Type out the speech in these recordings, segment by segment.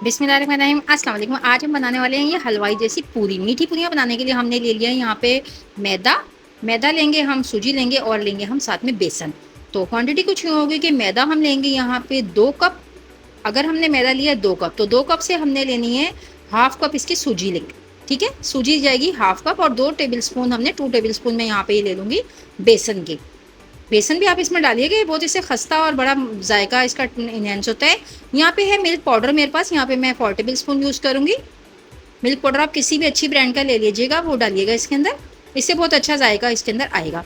बिस्मिल्लाहिर्रहमानिर्रहीम, अस्सलाम वालेकुम। आज हम बनाने वाले हैं ये हलवाई जैसी पूरी। मीठी पूरियाँ बनाने के लिए हमने ले लिया है यहाँ पे मैदा। मैदा लेंगे हम, सूजी लेंगे और लेंगे हम साथ में बेसन। तो क्वांटिटी कुछ यूँ होगी कि मैदा हम लेंगे यहाँ पे 2 कप। अगर हमने मैदा लिया 2 कप तो 2 कप से हमने लेनी है हाफ कप इसकी सूजी लेंगे। ठीक है, सूजी जाएगी हाफ कप और 2 टेबल स्पून हमने 2 टेबल स्पून में यहाँ पे ये ले लूँगी बेसन की। बेसन भी आप इसमें डालिएगा, ये बहुत इससे खस्ता और बड़ा जायका इसका इनहेंस होता है। यहाँ पे है मिल्क पाउडर मेरे पास, यहाँ पे मैं 4 टेबल स्पून यूज़ करूँगी। मिल्क पाउडर आप किसी भी अच्छी ब्रांड का ले लीजिएगा, वो डालिएगा इसके अंदर, इससे बहुत अच्छा जायका इसके अंदर आएगा।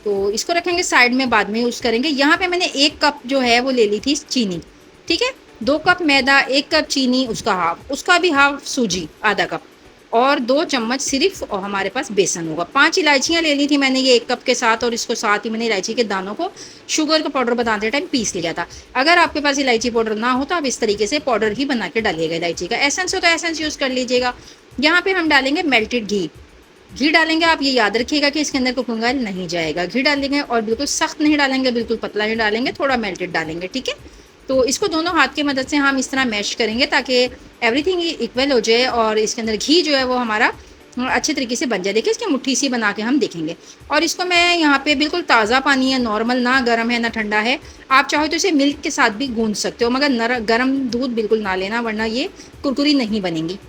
तो इसको रखेंगे साइड में, बाद में यूज़ करेंगे। यहाँ पे मैंने 1 कप जो है वो ले ली थी चीनी। ठीक है, 2 कप मैदा, 1 कप चीनी, उसका हाफ, उसका भी हाफ सूजी आधा कप, और 2 चम्मच सिर्फ और हमारे पास बेसन होगा। 5 इलायचियाँ ले ली थी मैंने ये 1 कप के साथ, और इसको साथ ही मैंने इलायची के दानों को शुगर का पाउडर बनाते टाइम पीस लिया था। अगर आपके पास इलायची पाउडर ना हो तो आप इस तरीके से पाउडर ही बना के डालिएगा। इलायची का एसेंस हो तो एसेंस यूज़ कर लीजिएगा। यहाँ पे हम डालेंगे मेल्टेड घी। घी डालेंगे, आप ये याद रखिएगा कि इसके अंदर कुकिंग ऑयल नहीं जाएगा। घी डालेंगे और बिल्कुल सख्त नहीं डालेंगे, बिल्कुल पतला नहीं डालेंगे, थोड़ा मेल्टेड डालेंगे। ठीक है, तो इसको दोनों हाथ की मदद से हम इस तरह मैश करेंगे ताकि एवरीथिंग इक्वल हो जाए और इसके अंदर घी जो है वो हमारा अच्छे तरीके से बन जाए। देखिए इसकी मुट्ठी सी बना के हम देखेंगे। और इसको मैं यहाँ पे बिल्कुल ताज़ा पानी है, नॉर्मल, ना गर्म है ना ठंडा है। आप चाहो तो इसे मिल्क के साथ भी गूंद सकते हो, मगर गर्म दूध बिल्कुल ना लेना, वरना ये कुरकुरी नहीं बनेंगी।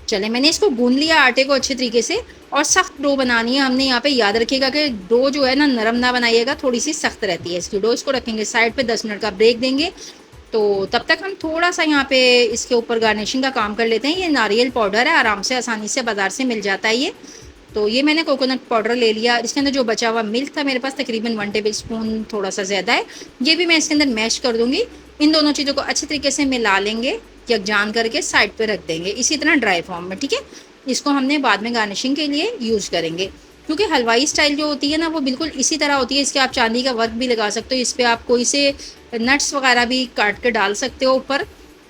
चले, मैंने इसको गूंद लिया आटे को अच्छे तरीके से, और सख्त डो बनानी है हमने। यहाँ पे याद रखिएगा कि डो जो है ना नरम ना बनाइएगा, थोड़ी सी सख्त रहती है इसकी डो। इसको रखेंगे साइड पे, 10 मिनट का ब्रेक देंगे। तो तब तक हम थोड़ा सा यहाँ पे इसके ऊपर गार्निशिंग का काम कर लेते हैं। ये नारियल पाउडर है, आराम से आसानी से बाज़ार से मिल जाता है ये। तो ये मैंने कोकोनट पाउडर ले लिया। इसके अंदर जो बचा हुआ मिल्क था मेरे पास तकरीबन 1 टेबल स्पून, थोड़ा सा ज़्यादा है, ये भी मैं इसके अंदर मैश कर दूँगी। इन दोनों चीज़ों को अच्छे तरीके से मिला लेंगे, यकजान करके साइड पे रख देंगे इसी तरह ड्राई फॉर्म में। ठीक है, इसको हमने बाद में गार्निशिंग के लिए यूज़ करेंगे, क्योंकि हलवाई स्टाइल जो होती है ना वो बिल्कुल इसी तरह होती है। इसके आप चांदी का वर्क भी लगा सकते हो, इस पर आप कोई से नट्स वगैरह भी काट के डाल सकते हो ऊपर।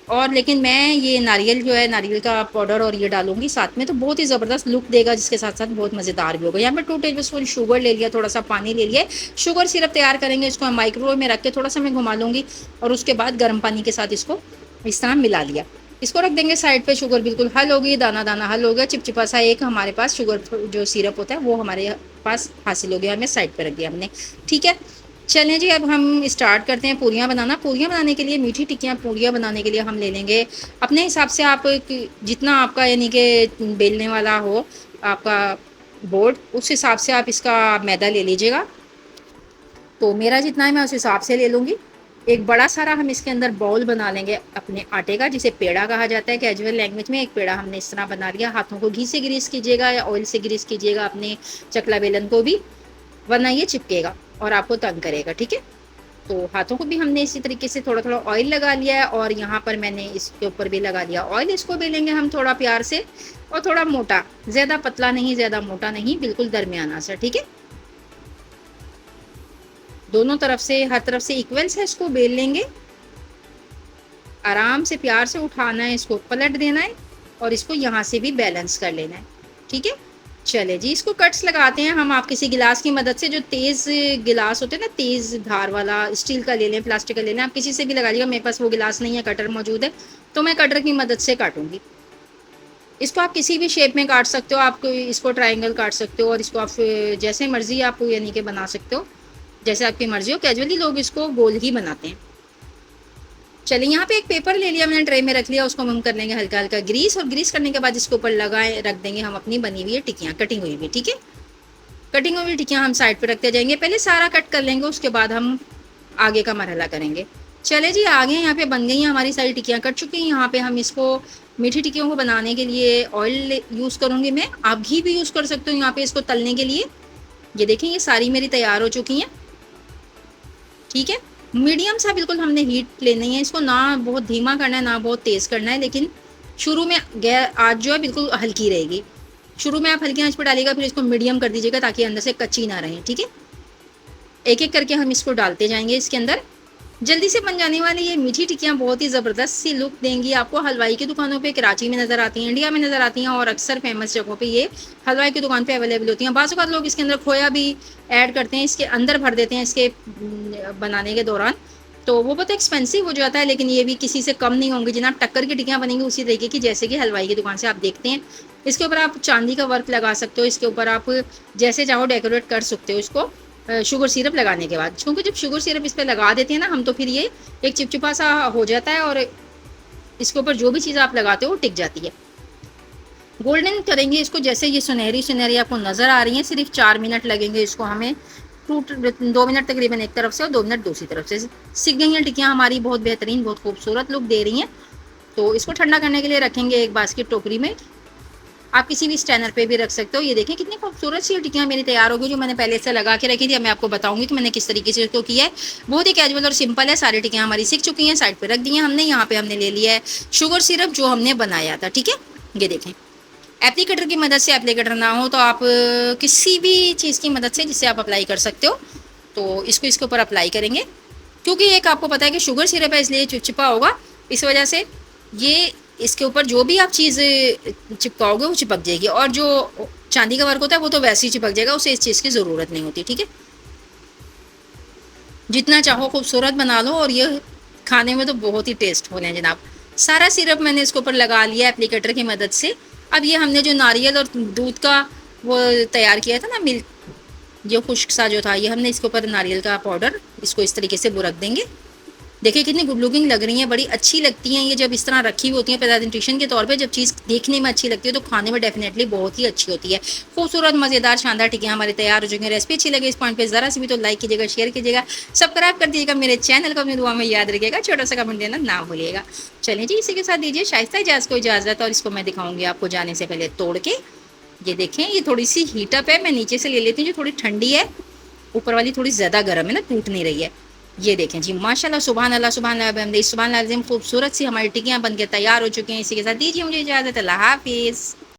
और लेकिन मैं ये नारियल जो है, नारियल का पाउडर और ये डालूंगी साथ में, तो बहुत ही ज़बरदस्त लुक देगा, जिसके साथ साथ बहुत मज़ेदार भी होगा। यहाँ पे 2 टेबल स्पून शुगर ले लिया, थोड़ा सा पानी ले लिया। शुगर सिरप तैयार करेंगे, इसको मैं माइक्रोवेव में रख के थोड़ा सा मैं घुमा लूँगी, और उसके बाद गर्म पानी के साथ इसको इस तरह मिला लिया। इसको रख देंगे साइड पे। शुगर बिल्कुल हल होगी, दाना दाना हल हो गया, चिपचिपा सा एक हमारे पास शुगर जो सिरप होता है वो हमारे पास हासिल हो गया, हमें साइड पे रख दिया हमने। ठीक है, चलें जी, अब हम स्टार्ट करते हैं पूरियाँ बनाना। पूरियाँ बनाने के लिए, मीठी टिक्कियाँ पूरियाँ बनाने के लिए हम ले लेंगे अपने हिसाब से, आप जितना आपका यानी कि बेलने वाला हो आपका बोर्ड, उस हिसाब से आप इसका मैदा ले लीजिएगा। तो मेरा जितना है मैं उस हिसाब से ले लूँगी। एक बड़ा सारा हम इसके अंदर बाउल बना लेंगे अपने आटे का, जिसे पेड़ा कहा जाता है कैजुअल लैंग्वेज में। एक पेड़ा हमने इस तरह बना लिया। हाथों को घी से ग्रीस कीजिएगा या ऑयल से ग्रीस कीजिएगा अपने चकला बेलन को भी, वरना ये चिपकेगा और आपको तंग करेगा। ठीक है, तो हाथों को भी हमने इसी तरीके से थोड़ा थोड़ा ऑयल लगा लिया है, और यहाँ पर मैंने इसके ऊपर भी लगा लिया ऑयल। इसको बेलेंगे हम थोड़ा प्यार से, और थोड़ा मोटा, ज़्यादा पतला नहीं ज़्यादा मोटा नहीं, बिल्कुल दरमियाना सा। ठीक है, दोनों तरफ से, हर तरफ से इक्वल से इसको बेल लेंगे। आराम से प्यार से उठाना है, इसको पलट देना है, और इसको यहाँ से भी बैलेंस कर लेना है। ठीक है, चले जी, इसको कट्स लगाते हैं हम। आप किसी गिलास की मदद से, जो तेज़ गिलास होते हैं ना, तेज़ धार वाला, स्टील का ले लें, प्लास्टिक का ले लें, आप किसी से भी लगा लीजिएगा। मेरे पास वो गिलास नहीं है, कटर मौजूद है, तो मैं कटर की मदद से काटूंगी। इसको आप किसी भी शेप में काट सकते हो, आप इसको ट्रायंगल काट सकते हो, और इसको आप जैसे मर्जी आप यानी कि बना सकते हो, जैसे आपकी मर्जी हो। कैजुअली लोग इसको गोल ही बनाते हैं। चलिए, यहाँ पे एक पेपर ले लिया मैंने, ट्रे में रख लिया, उसको हम कर लेंगे हल्का हल्का ग्रीस, और ग्रीस करने के बाद इसके ऊपर लगाए रख देंगे हम अपनी बनी हुई है टिक्कियाँ, कटिंग हुई हुई। ठीक है, कटिंग हुई टिक्कियाँ हम साइड पे रखते जाएंगे। पहले सारा कट कर लेंगे, उसके बाद हम आगे का मरहला करेंगे। चले जी, आगे यहाँ पे बन गई हैं हमारी सारी टिक्कियाँ, कट चुकी हैं। यहाँ पे हम इसको मीठी टिक्कियों को बनाने के लिए ऑयल यूज़ करूँगी मैं, आप घी भी यूज़ कर सकते हो यहाँ पे इसको तलने के लिए। ये देखें, ये सारी मेरी तैयार हो चुकी हैं। ठीक है, मीडियम सा बिल्कुल हमने हीट लेनी है इसको, ना बहुत धीमा करना है ना बहुत तेज़ करना है, लेकिन शुरू में गैस आँच जो है बिल्कुल हल्की रहेगी। शुरू में आप हल्की आँच पर डालिएगा, फिर इसको मीडियम कर दीजिएगा ताकि अंदर से कच्ची ना रहे। ठीक है, एक एक करके हम इसको डालते जाएंगे इसके अंदर। जल्दी से बन जाने वाली ये मीठी टिक्कियाँ बहुत ही ज़बरदस्त सी लुक देंगी आपको। हलवाई की दुकानों पे कराची में नज़र आती हैं, इंडिया में नज़र आती हैं, और अक्सर फेमस जगहों पे ये हलवाई की दुकान पे अवेलेबल होती हैं। बाज़ औक़ात लोग इसके अंदर खोया भी ऐड करते हैं, इसके अंदर भर देते हैं इसके बनाने के दौरान, तो वो बहुत एक्सपेंसिव हो जाता है, लेकिन ये भी किसी से कम नहीं होंगे। जनाब टक्कर की टिक्कियाँ बनेंगी उसी तरीके की जैसे कि हलवाई की दुकान से आप देखते हैं। इसके ऊपर आप चांदी का वर्क लगा सकते हो, इसके ऊपर आप जैसे चाहो डेकोरेट कर सकते हो इसको शुगर सिरप लगाने के बाद, क्योंकि जब शुगर सिरप इस पर लगा देते हैं ना हम, तो फिर ये एक चिपचिपा सा हो जाता है और इसके ऊपर जो भी चीज़ आप लगाते हो वो टिक जाती है। गोल्डन करेंगे इसको, जैसे ये सुनहरी सुनहरी आपको नज़र आ रही है। सिर्फ 4 मिनट लगेंगे इसको हमें, 2 मिनट तकरीबन एक तरफ से और 2 मिनट दूसरी तरफ से। सीख गई हैं टिक्कियाँ हमारी, बहुत बेहतरीन, बहुत खूबसूरत लुक दे रही हैं। तो इसको ठंडा करने के लिए रखेंगे एक बास्केट टोकरी में। आप किसी भी स्टैनर पे भी रख सकते हो। ये देखें कितनी खूबसूरत सी टिक्कियाँ मेरी तैयार हो गई, जो मैंने पहले से लगा के रखी थी। अब मैं आपको बताऊंगी कि मैंने किस तरीके से इसको किया है। बहुत ही कैजुअल और सिंपल है। सारी टिक्कियाँ हमारी सीख चुकी हैं, साइड पे रख दी हैं हमने। यहाँ पे हमने ले लिया है शुगर सिरप जो हमने बनाया था, ठीक है। ये देखें, एप्लीकेटर की मदद से, एप्लीकेटर ना हो तो आप किसी भी चीज़ की मदद से जिससे आप अप्लाई कर सकते हो, तो इसको इसके ऊपर अप्लाई करेंगे। क्योंकि एक आपको पता है कि शुगर सिरप है, इसलिए चिपचिपा होगा, इस वजह से ये इसके ऊपर जो भी आप चीज़ चिपकाओगे वो चिपक जाएगी। और जो चांदी का वर्क होता है वो तो वैसे ही चिपक जाएगा, उसे इस चीज़ की ज़रूरत नहीं होती, ठीक है। जितना चाहो खूबसूरत बना लो, और ये खाने में तो बहुत ही टेस्टफुल है जनाब। सारा सिरप मैंने इसके ऊपर लगा लिया एप्लीकेटर की मदद से। अब ये हमने जो नारियल और दूध का वो तैयार किया था ना, मिल्क जो खुश्क सा जो था, ये हमने इसके ऊपर नारियल का पाउडर इसको इस तरीके से बुरक देंगे। देखिए कितनी गुड लुकिंग लग रही है, बड़ी अच्छी लगती हैं ये जब इस तरह रखी हुई होती हैं प्रेजेंटेशन के तौर पे। जब चीज़ देखने में अच्छी लगती है तो खाने में डेफिनेटली बहुत ही अच्छी होती है। खूबसूरत मज़ेदार शानदार टिक्कियाँ हमारे तैयार हो चुकी हैं। रेसिपी अच्छी लगे इस पॉइंट पे ज़रा सी भी तो लाइक कीजिएगा, शेयर कीजिएगा, सब्सक्राइब कर दीजिएगा मेरे चैनल को, अपनी दुआ में याद रखिएगा, छोटा सा कमेंट देना ना भूलिएगा। चलिए जी, इसी के साथ दीजिए शाइस्ता इजाज़ को इजाज़त, और इसको मैं दिखाऊंगी आपको जाने से पहले तोड़ के। ये देखें, ये थोड़ी सी हीटअप है, मैं नीचे से ले लेती हूँ जो थोड़ी ठंडी है, ऊपर वाली थोड़ी ज़्यादा गर्म है ना, टूट नहीं रही है। ये देखें जी, माशाल्लाह, सुभान अल्लाह, सुभान अल्लाह, सुभान अल्लाह, खूबसूरत सी हमारी टिक्कियाँ बनके तैयार हो चुकी हैं। इसी के साथ दीजिए मुझे इजाज़त, अल्लाह हाफिज़।